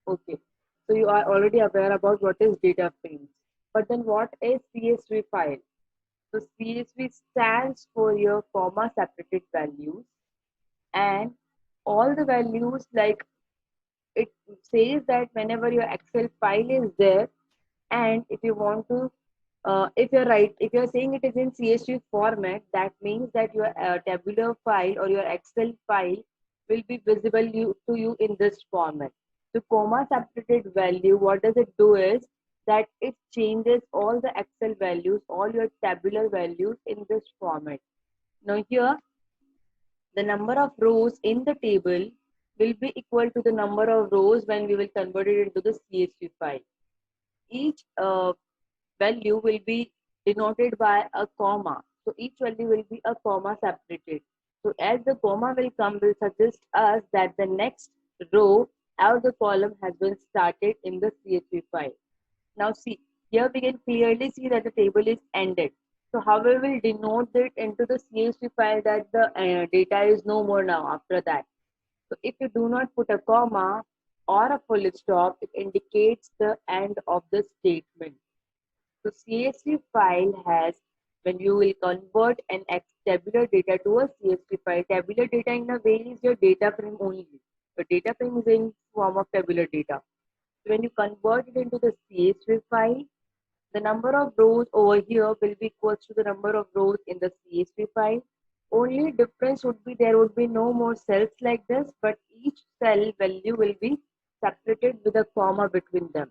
Okay. So you are already aware about what is data frames. But then what is CSV file? So CSV stands for your comma separated values, and all the values, like, it says that whenever your Excel file is there, and if you want to if you're saying it is in CSV format, that means that your tabular file or your Excel file will be visible to you in this format. The comma separated value, what does it do is that it changes all the Excel values, all your tabular values in this format. Now here, the number of rows in the table will be equal to the number of rows when we will convert it into the CSV file. Each value will be denoted by a comma. So each value will be a comma separated. So as the comma will come, will suggest us that the next row or the column has been started in the CSV file. Now see, here we can clearly see that the table is ended. So how we will denote it into the CSV file that the data is no more now after that. So if you do not put a comma or a full stop, it indicates the end of the statement. So CSV file has, when you will convert an tabular data to a CSV file, tabular data in a way is your data frame only. The data frame is in form of tabular data. So when you convert it into the CSV file, the number of rows over here will be equal to the number of rows in the CSV file. Only difference would be there would be no more cells like this, but each cell value will be separated with a comma between them.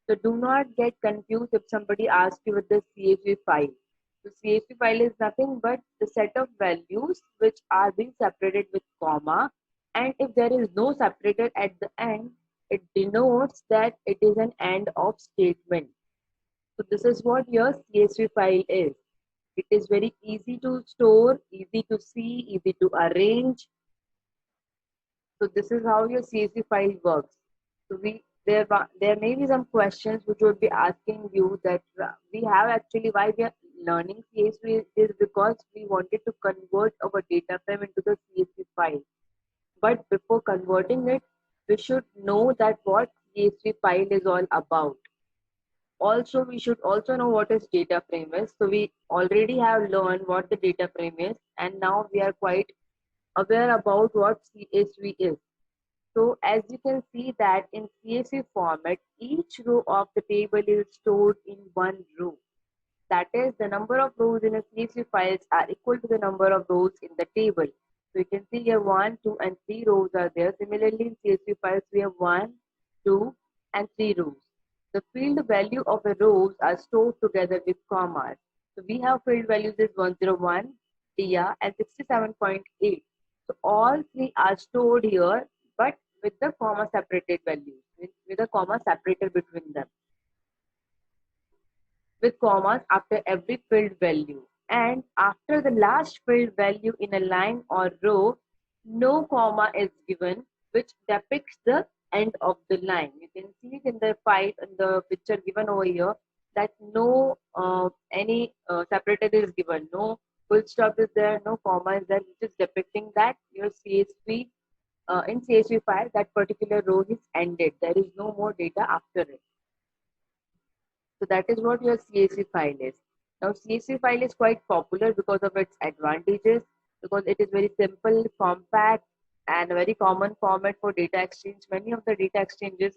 So do not get confused if somebody asks you with the CSV file. The CSV file is nothing but the set of values which are being separated with comma, and if there is no separator at the end, it denotes that it is an end of statement. So this is what your CSV file is. It is very easy to store, easy to see, easy to arrange. So this is how your CSV file works. So there may be some questions which would be asking you that we have actually, why we are learning CSV is because we wanted to convert our data frame into the CSV file. But before converting it, we should know that what CSV file is all about. Also, we should also know what is data frame is. So we already have learned what the data frame is, and now we are quite aware about what CSV is. So as you can see that in CSV format, each row of the table is stored in one row. That is, the number of rows in a CSV files are equal to the number of rows in the table. So you can see here 1, 2 and 3 rows are there. Similarly, in CSV files, we have 1, 2 and 3 rows. The field value of the rows are stored together with commas. So we have field values is 101, TR and 67.8. So all three are stored here, but with the comma separated values, with a comma separator between them, with commas after every filled value. And after the last filled value in a line or row, no comma is given, which depicts the end of the line. You can see it in the file, in the picture given over here, that no any separator is given, no full stop is there, no comma is there, which is depicting that your CSV in CSV file, that particular row is ended. There is no more data after it. So that is what your CSV file is. Now CSV file is quite popular because of its advantages, because it is very simple, compact, and a very common format for data exchange. Many of the data exchanges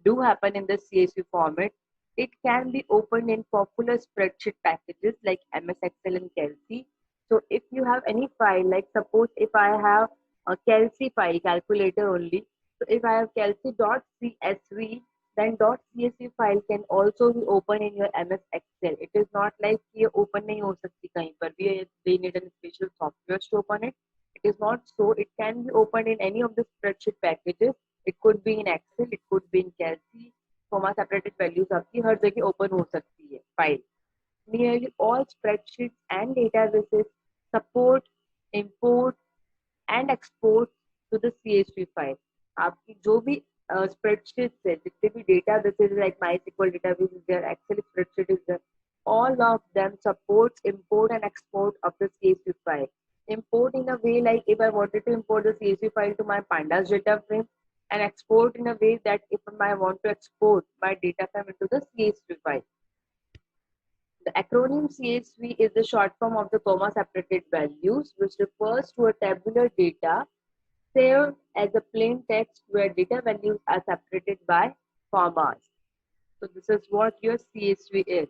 do happen in the CSV format. It can be opened in popular spreadsheet packages like MS Excel and Kelsey. So if you have any file, like suppose if I have a Kelsey file, calculator only. So if I have Kelsey.csv, then .csv file can also be open in your MS Excel. It is not like ये open नहीं हो सकती कहीं पर भी. They need a special software to open it. It is not so. It can be opened in any of the spreadsheet packages. It could be in Excel. It could be in Kelsey. comma separated values आपकी हर जगह open हो सकती है file. Nearly all spreadsheets and databases support import and export to the CSV file. आपकी जो भी spreadsheet है, जितने भी databases like MySQL database is there, Excel spreadsheet is there, all of them supports import and export of the CSV file. Import in a way like if I wanted to import the CSV file to my pandas data frame, and export in a way that if I want to export my data frame into the CSV file. The acronym CSV is the short form of the comma separated values, which refers to a tabular data saved as a plain text where data values are separated by commas. So this is what your CSV is.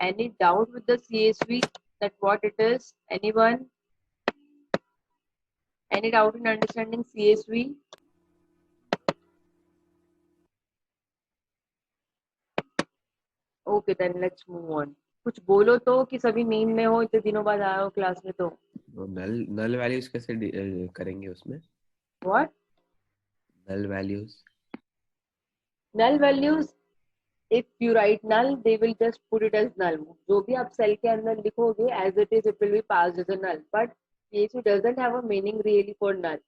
Any doubt with the CSV that what it is? Anyone? Any doubt in understanding CSV? Okay, then let's move on. कुछ बोलो तो कि सभी नींद में हो, इतने दिनों बाद आए हो क्लास में तो. नल वैल्यूज कैसे करेंगे उसमें? What? Null values. Null values. If you write null, they will just put it as null. जो भी आप सेल के अंदर लिखोगे, as it is, it will be passed as a null. But CSV doesn't have a meaning really for null.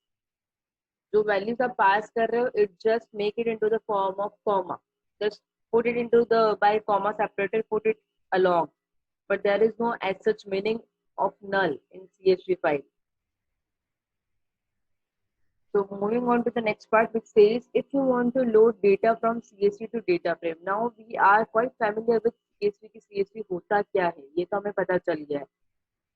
जो values आप pass कर रहे हो, it just make it into the form of comma. Just put it into the by comma separated, put it along. But there is no as such meaning of null in CSV file. So moving on to the next part, which says if you want to load data from CSV to data frame. Now we are quite familiar with CSV की CSV होता क्या है, ये तो हमें पता चल गया है.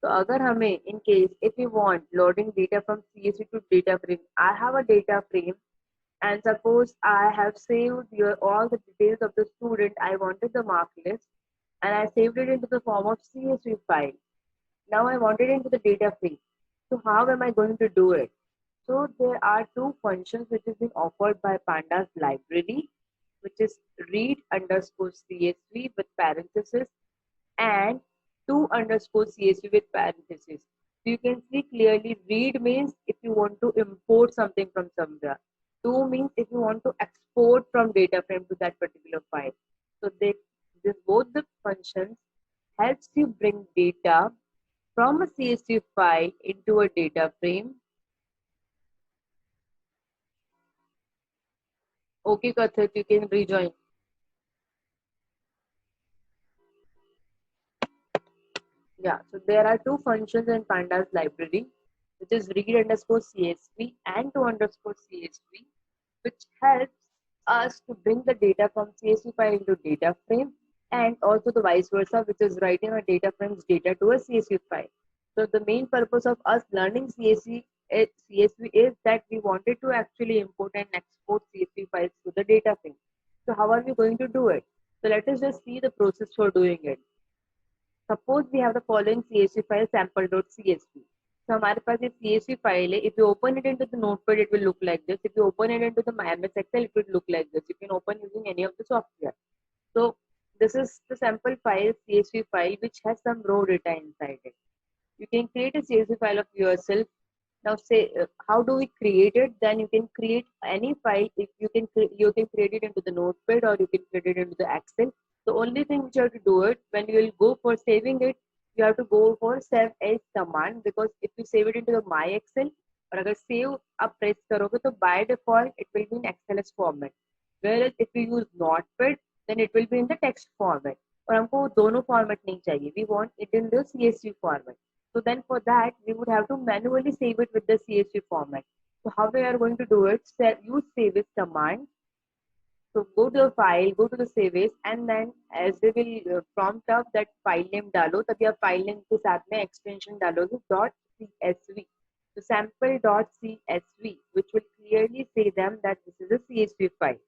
तो अगर हमें in case if you want loading data from CSV to data frame, I have a data frame and suppose I have saved your all the details of the student. I wanted the mark list and I saved it into the form of CSV file. Now I want it into the data frame. So how am I going to do it? So there are two functions which is being offered by Pandas library, which is read underscore CSV with parenthesis and to underscore CSV with parenthesis. So you can see clearly read means if you want to import something from somewhere. To means if you want to export from data frame to that particular file. So this both the functions helps you bring data from a CSV file into a data frame. Okay, Kathak, you can rejoin. Yeah, so there are two functions in Pandas library, which is read underscore CSV and to underscore CSV, which helps us to bring the data from CSV file into data frame and also the vice versa, which is writing a data frame's data to a CSV file. So the main purpose of us learning CSV is that we wanted to actually import and export CSV files to the data frame. So how are we going to do it? So let us just see the process for doing it. Suppose we have the following CSV file sample.csv. So हमारे पास ये CSV file है. If you open it into the notepad, it will look like this. If you open it into the MS Excel, it will look like this. You can open using any of the software. So this is the sample file, CSV file, which has some raw data inside it. You can create a CSV file of yourself. Now say how do we create it? Then you can create any file. If you can create it into the notepad or you can create it into the Excel. The only thing which you have to do it when you will go for saving it, you have to go for save as command, because if you save it into the my Excel और अगर save आप press करोगे तो by default it will be in XLS format. Whereas if you use notepad, then it will be in the text format. और हमको दोनों format नहीं चाहिए. We want it in the CSV format. So then for that, we would have to manually save it with the CSV format. So how we are going to do it? Use save as command. So go to the file, go to the save as, and then as they will prompt up that file name डालो, तभी आप file name के साथ में extension डालोगे .csv. So sample.csv, which will clearly say them that this is a CSV file.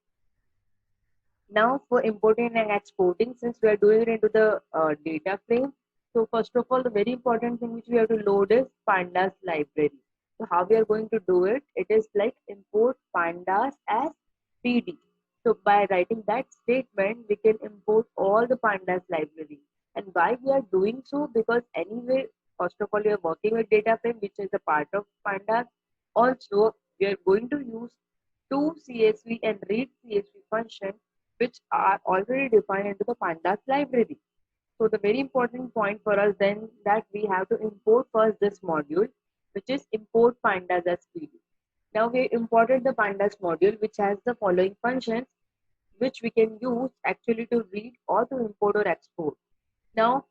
Now for importing and exporting, since we are doing it into the data frame, so first of all, the very important thing which we have to load is pandas library. So how we are going to do it? It is like import pandas as PD. So by writing that statement, we can import all the pandas library. And why we are doing so? Because anyway, first of all, we are working with data frame, which is a part of pandas. Also, we are going to use to CSV and read CSV function, which are already defined into the pandas library. So the very important point for us then that we have to import first this module, which is import pandas as PD. Now we imported the pandas module, which has the following functions, which we can use actually to read or to import or export. Now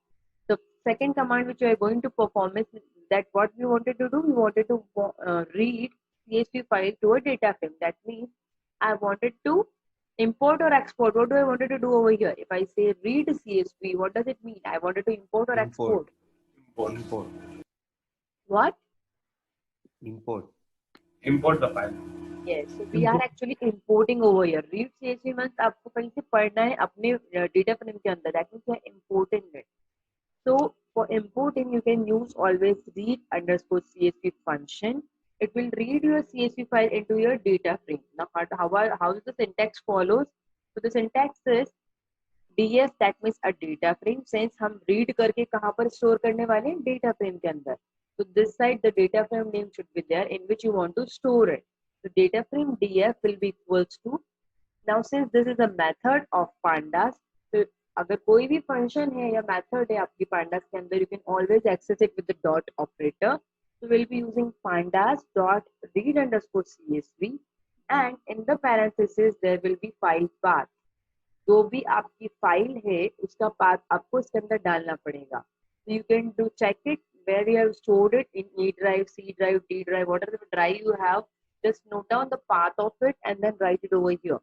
the second command which we are going to perform is that what we wanted to do, we wanted to read CSV file to a data frame. That means I wanted to import or export. What do I wanted to do over here? If I say read CSV, what does it mean? I wanted to import or export. Import. What? Import. Import the file. Yes, so we are actually importing over here. Read CSV means आपको कहीं से पढ़ना है अपने data frame के अंदर. That means we are importing it. So for importing, you can use always read underscore CSV function. It will read your CSV file into your data frame. Now, how the syntax follows? So the syntax is df, that means a data frame. Since हम read करके कहाँ पर store करने वाले हैं? Data frame के अंदर. So this side the data frame name should be there in which you want to store it. The data frame df will be equals to. Now since this is a method of pandas, so अगर कोई भी function है या method है आपकी pandas के अंदर, you can always access it with the dot operator. So we'll be using pandas dot read underscore csv, and in the parenthesis there will be file path. जो भी आपकी फाइल है उसका पाथ आपको इसके अंदर डालना पड़ेगा. So you can do check it where you have stored it in E drive, C drive, D drive, whatever drive you have. Just note down the path of it and then write it over here.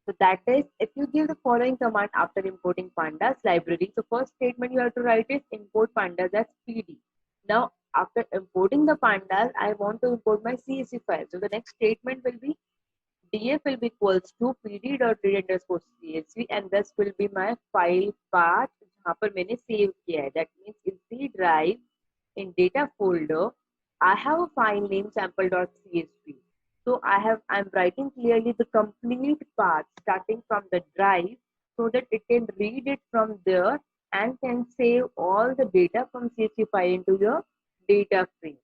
So that is, if you give the following command after importing pandas library, so first statement you have to write is import pandas as pd. Now after importing the pandas, I want to import my CSV file. So the next statement will be df will be equals to pd.read underscore csv, and this will be my file path जहाँ पर मैंने save किया है. That means in C drive in data folder I have a file name sample.csv. So I'm writing clearly the complete path starting from the drive so that it can read it from there and can save all the data from CSV file into your data frame.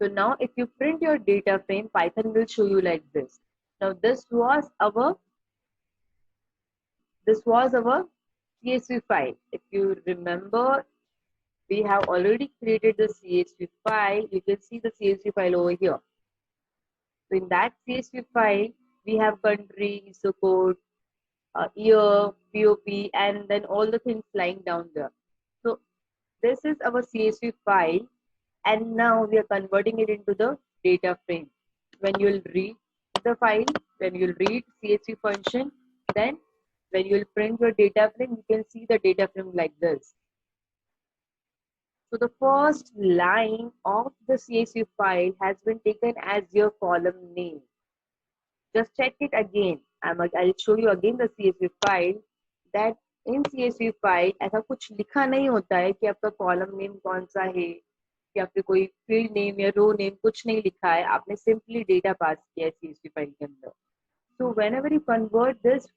So now if you print your data frame, Python will show you like this. Now this was our CSV file. If you remember, we have already created the CSV file. You can see the CSV file over here. So in that CSV file, we have country, ISO code, year, POP, and then all the things lying down there. So this is our CSV file, and now we are converting it into the data frame. When you will read the file, when you will read CSV function, then when you will print your data frame, you can see the data frame like this. So the first line of the CSV file has been taken as your column name. Just check it again. I'll show you again the CSV file. That in CSV file ऐसा कुछ लिखा नहीं होता है कि आपका column name कौन सा है, कि आपने कोई field name या row name कुछ नहीं लिखा है. आपने simply data pass किया है CSV file के अंदर. So whenever you convert this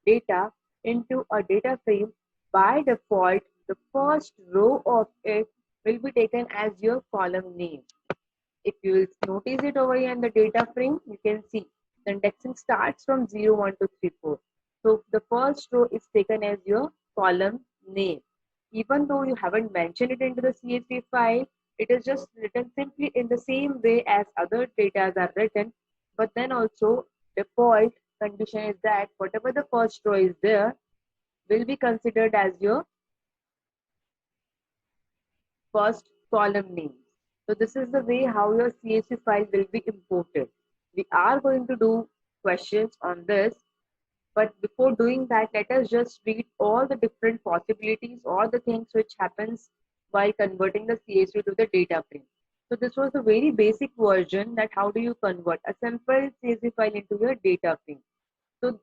data into a data frame, by default, the first row of it will be taken as your column name. If you will notice it over here in the data frame, you can see the indexing starts from 0, 1, 2, 3, 4. So the first row is taken as your column name. Even though you haven't mentioned it into the CSV file, it is just written simply in the same way as other data are written. But then also default condition is that whatever the first row is there will be considered as your first column name. So this is the way how your CSV file will be imported. We are going to do questions on this, but before doing that, let us just read all the different possibilities, all the things which happens while converting the CSV to the data frame. So this was a very basic version that how do you convert a simple CSV file into your data frame. So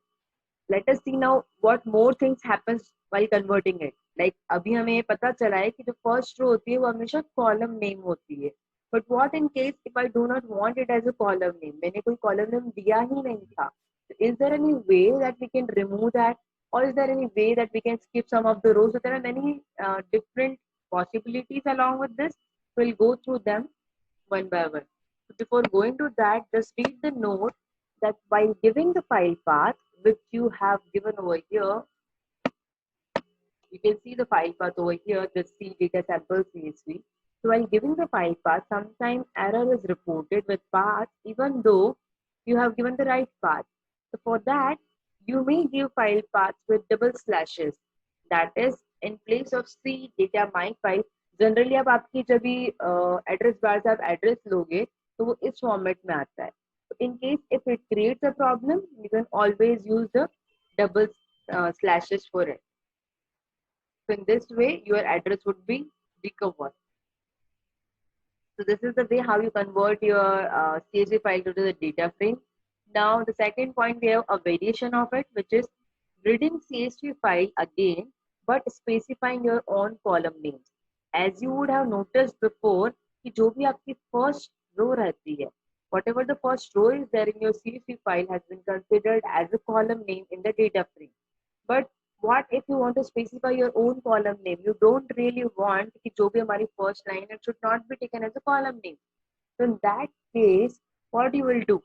let us see now what more things happens while converting it. Like अभी हमें पता चला है कि जो first row होती है वो हमेशा column name होती है. But what in case if I do not want it as a column name? मैंने कोई column name दिया ही नहीं था. So is there any way that we can remove that, or is there any way that we can skip some of the rows? So there are many different possibilities along with this. We'll go through them one by one. So before going to that, just read the note that while giving the file path which you have given over here, you can see the file path over here, the C data sample CSV. So while giving the file path, sometimes error is reported with path even though you have given the right path. So for that, you may give file paths with double slashes. That is in place of C data my file. Generally आप आपकी जब भी address bar से आप address लोगे तो वो इस फॉर्मेट में आता है. So in case if it creates a problem, you can always use the double slashes for it. So in this way, your address would be recovered. So this is the way how you convert your CSV file to the data frame. Now the second point, we have a variation of it, which is reading CSV file again, but specifying your own column names. As you would have noticed before, कि जो भी आपकी first row रहती है, whatever the first row is there in your CSV file has been considered as a column name in the data frame. But what if you want to specify your own column name? You don't really want कि जो भी हमारी first line it should not be taken as a column name. So in that case, what you will do?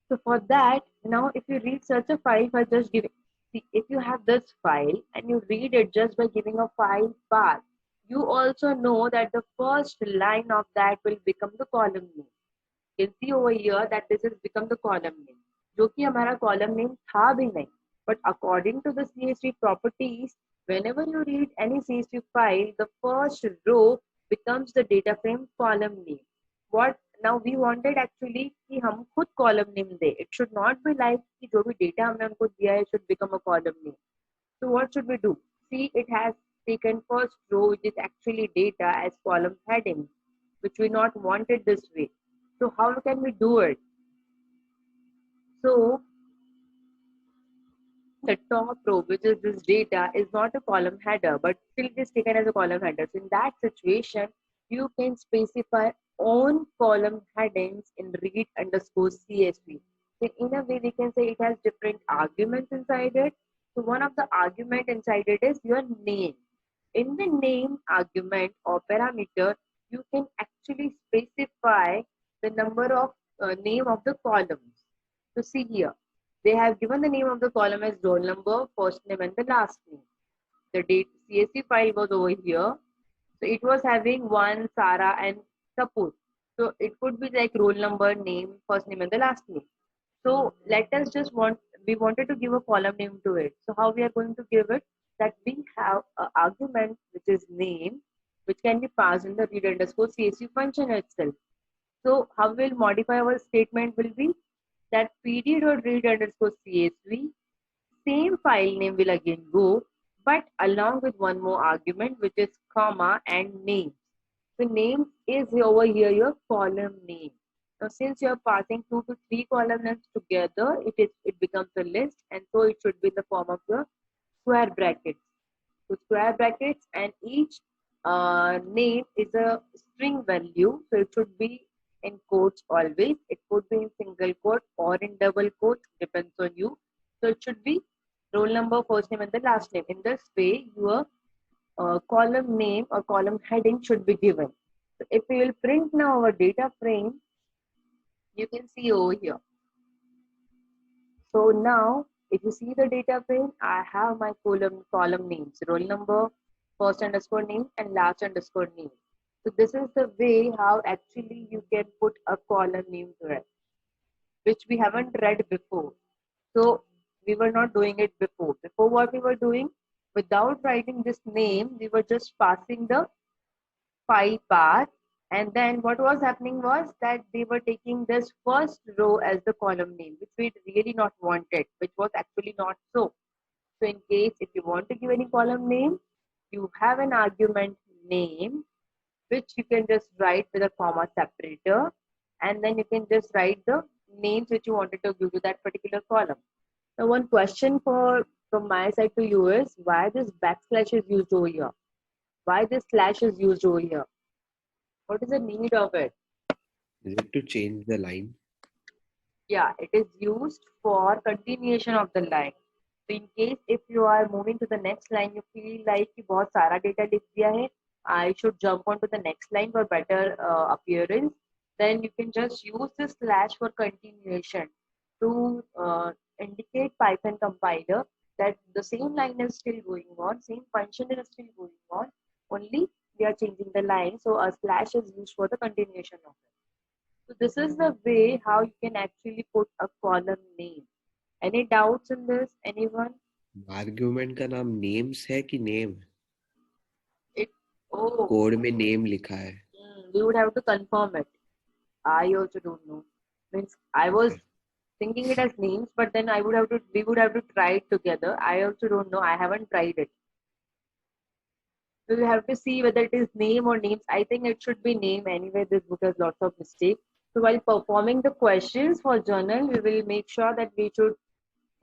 So for that, now if you read such a file by just giving, see, if you have this file and you read it just by giving a file path, you also know that the first line of that will become the column name. You can see over here that this has become the column name, जो कि हमारा column name था भी नहीं. But according to the CSV properties, whenever you read any CSV file, the first row becomes the data frame column name. What now we wanted actually कि हम खुद column name they. It should not be like कि जो भी data हमने उनको दिया है should become a column name. So what should we do? See, it has taken first row, which is actually data, as column heading, which we not wanted this way. So how can we do it? So the top row, which is this data, is not a column header, but still it is taken as a column header. So in that situation, you can specify own column headings in read underscore CSV. So in a way, we can say it has different arguments inside it. So one of the argument inside it is your name. In the name argument or parameter, you can actually specify the number of name of the columns. So see here, they have given the name of the column as roll number, first name and the last name. The date CSV file was over here. So it was having one, Sarah and Kapoor. So it could be like roll number, name, first name and the last name. So let us just we wanted to give a column name to it. So how we are going to give it? That we have an argument which is name, which can be passed in the read underscore CSV function itself. So how we'll modify our statement will be that pd.read underscore CSV, same file name will again go, but along with one more argument, which is comma and name. The name is over here your column name. Now since you are passing 2 to 3 column names together, it becomes a list, and so it should be in the form of your square brackets. So square brackets, and each name is a string value, so it should be in quotes always. It could be in single quote or in double quote, depends on you. So it should be roll number, first name and the last name. In this way, your column name or column heading should be given. So if we will print now our data frame, you can see over here. So now if you see the data frame, I have my column names, roll number, first underscore name and last underscore name. So this is the way how actually you can put a column name to it, which we haven't read before. So we were not doing it before. Before what we were doing, without writing this name, we were just passing the file path, and then what was happening was that they were taking this first row as the column name, which we really not wanted, which was actually not so. So in case if you want to give any column name, you have an argument name, which you can just write with a comma separator, and then you can just write the names which you wanted to give to that particular column. Now one question from my side to you is, why this backslash is used over here? Why this slash is used over here? What is the need of it? Is it to change the line? Yeah, it is used for continuation of the line. So in case if you are moving to the next line, you feel like कि बहुत सारा data लिख दिया है, I should jump on to the next line for better appearance. Then you can just use this slash for continuation to indicate Python compiler that the same line is still going on, same function is still going on, only we are changing the line. So a slash is used for the continuation of it. So this is the way how you can actually put a column name. Any doubts in this? Anyone? Argument का नाम names है कि name? Oh, code में name लिखा है. we would have to confirm it. I also don't know. Means I was thinking it as names, but then we would have to try it together. I also don't know. I haven't tried it. We will have to see whether it is name or names. I think it should be name anyway. This book has lots of mistakes. So while performing the questions for journal, we will make sure that we should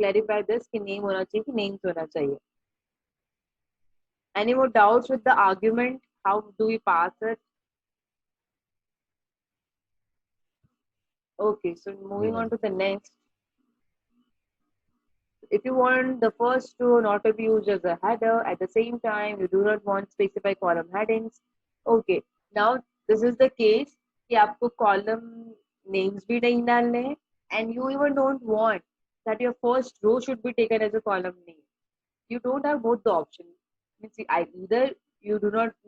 clarify this कि name होना चाहिए कि names होना चाहिए. Any more doubts with the argument? How do we pass it? Okay, so moving on to the next. If you want the first row not to be used as a header, at the same time you do not want specified column headings. Okay, now this is the case कि आपको column names भी नहीं डालने हैं, and you even don't want that your first row should be taken as a column name. You don't have both the options.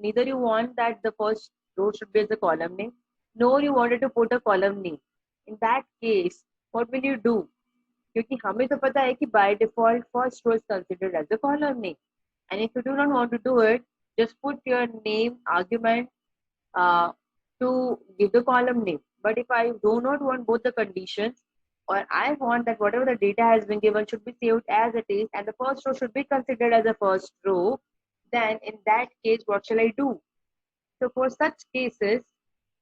Neither you want that the first row should be as a column name, nor you wanted to put a column name. In that case, what will you do? क्योंकि हमें तो पता है कि by default first row is considered as a column name, and if you do not want to do it, just put your name argument to give the column name. But if I do not want both the conditions, or I want that whatever the data has been given should be saved as it is and the first row should be considered as a first row, then in that case what shall I do? So for such cases,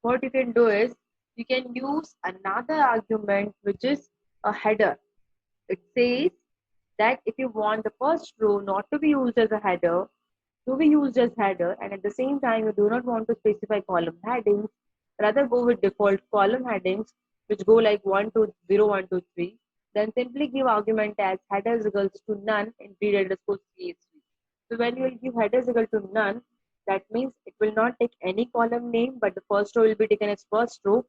what you can do is you can use another argument which is a header. It says that if you want the first row not to be used as a header, to be used as header, and at the same time you do not want to specify column headings, rather go with default column headings which go like 1 to 0, 1 to 3, then simply give argument as header is equals to none in read underscore CSV. So when you will give header is equal to none, that means it will not take any column name, but the first row will be taken as first row.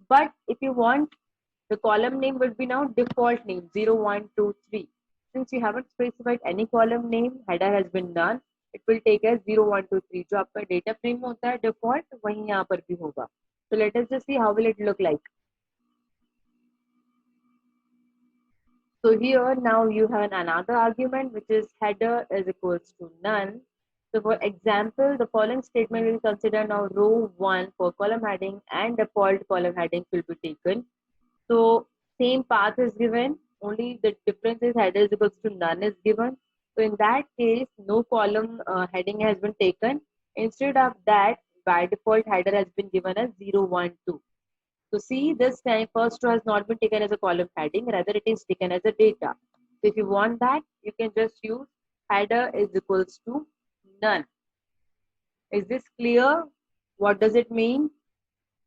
But if you want, the column name will be now default name 0, 1, 2, 3. Since you haven't specified any column name, header has been none, it will take as 0, 1, 2, 3. जो आपका data frame होता है default, वही यहाँ पर भी होगा. So let us just see how will it look like. So here now you have another argument which is header is equals to none. So for example, the following statement will consider now row 1 for column heading and default column heading will be taken. So same path is given, only the difference is header is equals to none is given. So in that case, no column heading has been taken. Instead of that, by default header has been given as 0, 1, 2. So see, this time first row has not been taken as a column heading, rather it is taken as a data. So if you want that, you can just use header is equals to none. Is this clear? What does it mean?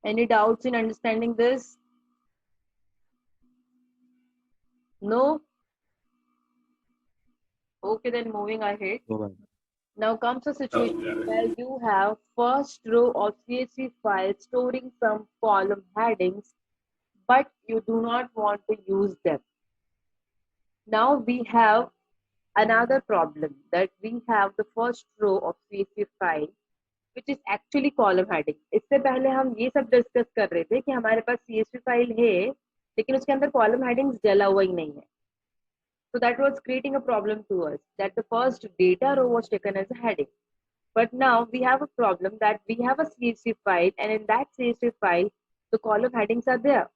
Any doubts in understanding this? No? Okay, then moving ahead. Now comes a situation where you have first row of CSV file storing some column headings, but you do not want to use them. Now we have another problem that we have the first row of CSV file which is actually column heading. इससे पहले हम ये सब discuss कर रहे थे कि हमारे पास CSV फाइल है लेकिन उसके अंदर column headings डला हुआ ही नहीं है. So that was creating a problem to us that the first data row was taken as a heading. But now we have a problem that we have a CSV file and in that CSV file, the column headings are there.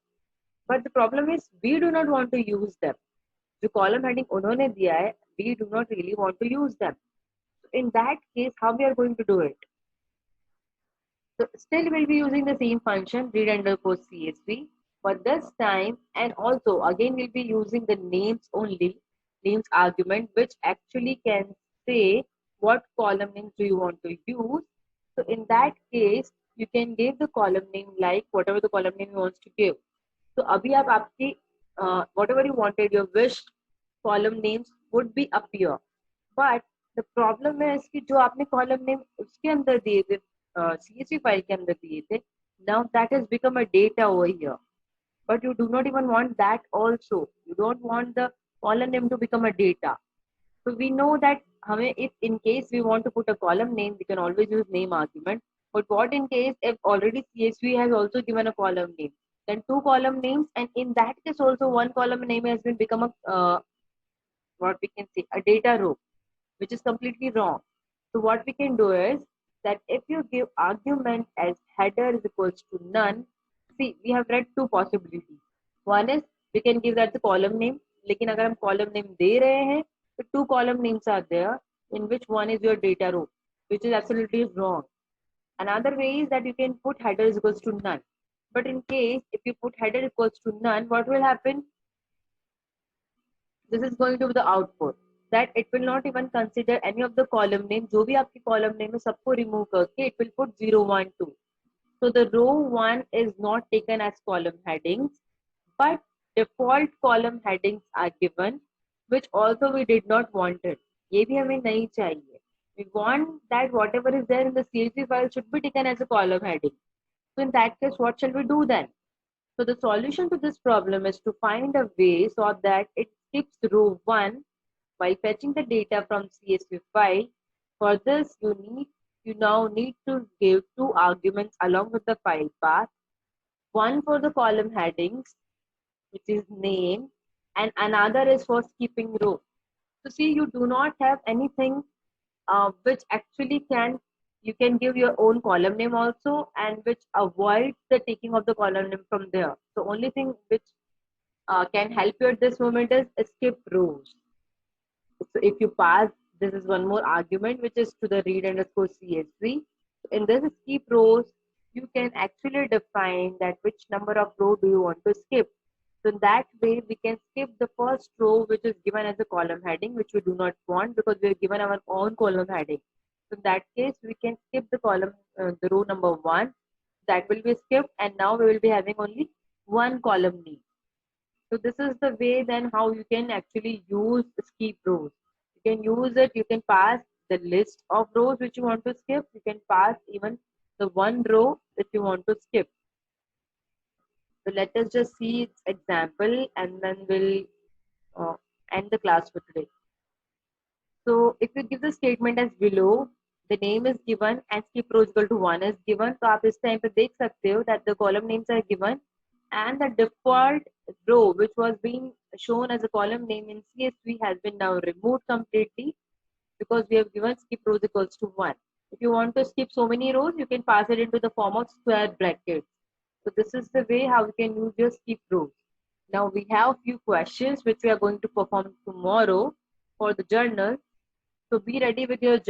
But the problem is we do not want to use them. The column heading उन्होंने दिया है, we do not really want to use them. So in that case, how we are going to do it? So still we'll be using the same function read underscore CSV, but this time and also again we'll be using the names only, names argument which actually can say what column names do you want to use. So in that case you can give the column name like whatever the column name you wants to give. So अभी आप आपकी whatever you wanted, your wish column names would be appear, but the problem is कि जो आपने column name उसके अंदर दिए थे CSV file के अंदर दिए थे, now that has become a data over here. But you do not even want that also. You don't want the column name to become a data. So we know that if in case we want to put a column name, we can always use name argument. But what in case if already CSV has also given a column name, then two column names, and in that case also one column name has been become a what we can say a data row, which is completely wrong. So what we can do is that if you give argument as header is equals to none, see, we have read two possibilities. One is we can give that the column name. लेकिन अगर हम column name दे रहे हैं, तो two column names are there, in which one is your data row, which is absolutely wrong. Another way is that you can put header is equals to none. But in case if you put header equals to none, what will happen? This is going to be the output. That it will not even consider any of the column name. जो भी आपकी column name है सबको remove करके it will put 0, 1, 2. So the row 1 is not taken as column headings, but default column headings are given, which also we did not want it. ये भी हमें नहीं चाहिए. We want that whatever is there in the CSV file should be taken as a column heading. So in that case, what shall we do then? So the solution to this problem is to find a way so that it skips row 1 while fetching the data from CSV file. For this, you now need to give two arguments along with the file path. One for the column headings, which is name, and another is for skipping row. So see, you do not have anything which actually you can give your own column name also, and which avoids the taking of the column name from there. So only thing which can help you at this moment is skip rows. So if you pass, this is one more argument which is to the read underscore CSV. In this skip rows, you can actually define that which number of row do you want to skip. So in that way, we can skip the first row which is given as a column heading, which we do not want because we have given our own column heading. So in that case, we can skip the column, the row number 1. That will be skipped, and now we will be having only one column name. So this is the way then how you can actually use skip rows. You can use it, you can pass the list of rows which you want to skip. You can pass even the one row that you want to skip. So let us just see its example and then we'll end the class for today. So if you give the statement as below, the name is given and skip row is equal to 1 is given. तो आप इस time पे देख सकते हो that the column names are given and the default row which was being shown as a column name in CSV has been now removed completely because we have given skip rows equals to 1. If you want to skip so many rows, you can pass it into the form of square brackets. So this is the way how you can use your skip rows. Now we have few questions which we are going to perform tomorrow for the journal. So be ready with your journal.